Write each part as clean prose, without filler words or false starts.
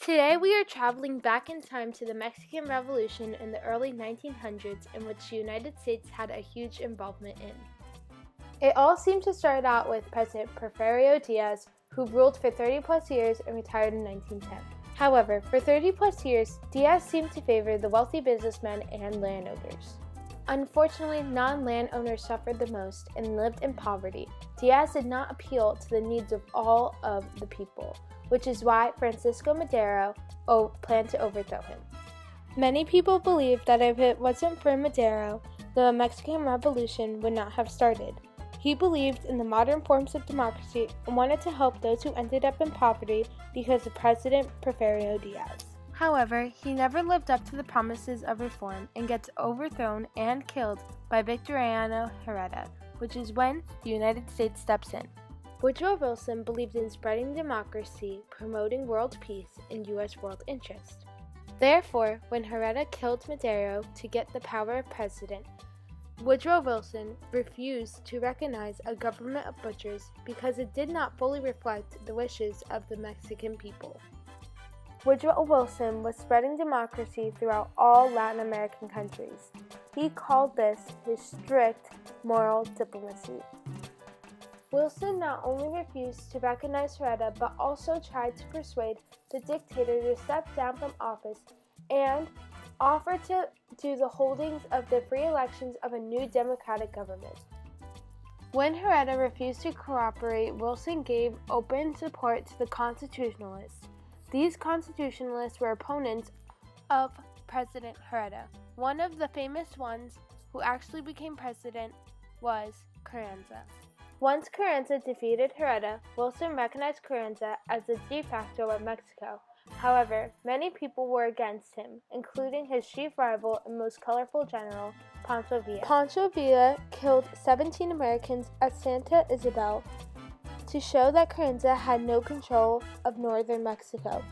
Today we are traveling back in time to the Mexican Revolution in the early 1900s, in which the United States had a huge involvement in. It all seemed to start out with President Porfirio Diaz, who ruled for 30 plus years and retired in 1910. However, for 30 plus years, Diaz seemed to favor the wealthy businessmen and landowners. Unfortunately, non-landowners suffered the most and lived in poverty. Diaz did not appeal to the needs of all of the people, which is why Francisco Madero planned to overthrow him. Many people believe that if it wasn't for Madero, the Mexican Revolution would not have started. He believed in the modern forms of democracy and wanted to help those who ended up in poverty because of President Porfirio Diaz. However, he never lived up to the promises of reform and gets overthrown and killed by Victoriano Huerta, which is when the United States steps in. Woodrow Wilson believed in spreading democracy, promoting world peace, and U.S. world interest. Therefore, when Huerta killed Madero to get the power of president, Woodrow Wilson refused to recognize a government of butchers because it did not fully reflect the wishes of the Mexican people. Woodrow Wilson was spreading democracy throughout all Latin American countries. He called this his strict moral diplomacy. Wilson not only refused to recognize Huerta, but also tried to persuade the dictator to step down from office and offered to do the holdings of the free elections of a new democratic government. When Huerta refused to cooperate, Wilson gave open support to the Constitutionalists. These Constitutionalists were opponents of President Huerta. One of the famous ones who actually became president was Carranza. Once Carranza defeated Huerta, Wilson recognized Carranza as the de facto of Mexico. However, many people were against him, including his chief rival and most colorful general, Pancho Villa. Pancho Villa killed 17 Americans at Santa Isabel to show that Carranza had no control of northern Mexico.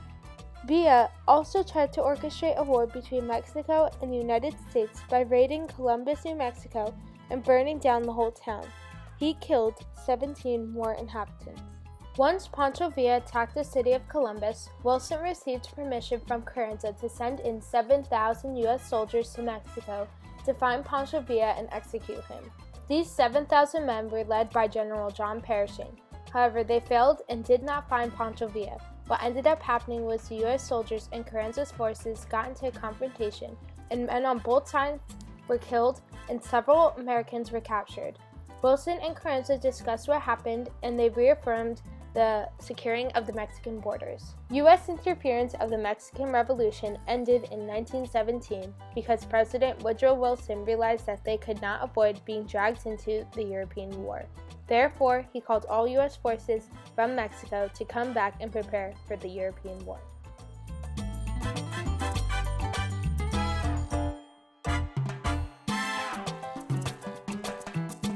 Villa also tried to orchestrate a war between Mexico and the United States by raiding Columbus, New Mexico, and burning down the whole town. He killed 17 more inhabitants. Once Pancho Villa attacked the city of Columbus, Wilson received permission from Carranza to send in 7,000 U.S. soldiers to Mexico to find Pancho Villa and execute him. These 7,000 men were led by General John Pershing. However, they failed and did not find Pancho Villa. What ended up happening was the U.S. soldiers and Carranza's forces got into a confrontation, and men on both sides were killed and several Americans were captured. Wilson and Carranza discussed what happened, and they reaffirmed the securing of the Mexican borders. U.S. interference of the Mexican Revolution ended in 1917 because President Woodrow Wilson realized that they could not avoid being dragged into the European War. Therefore, he called all U.S. forces from Mexico to come back and prepare for the European War.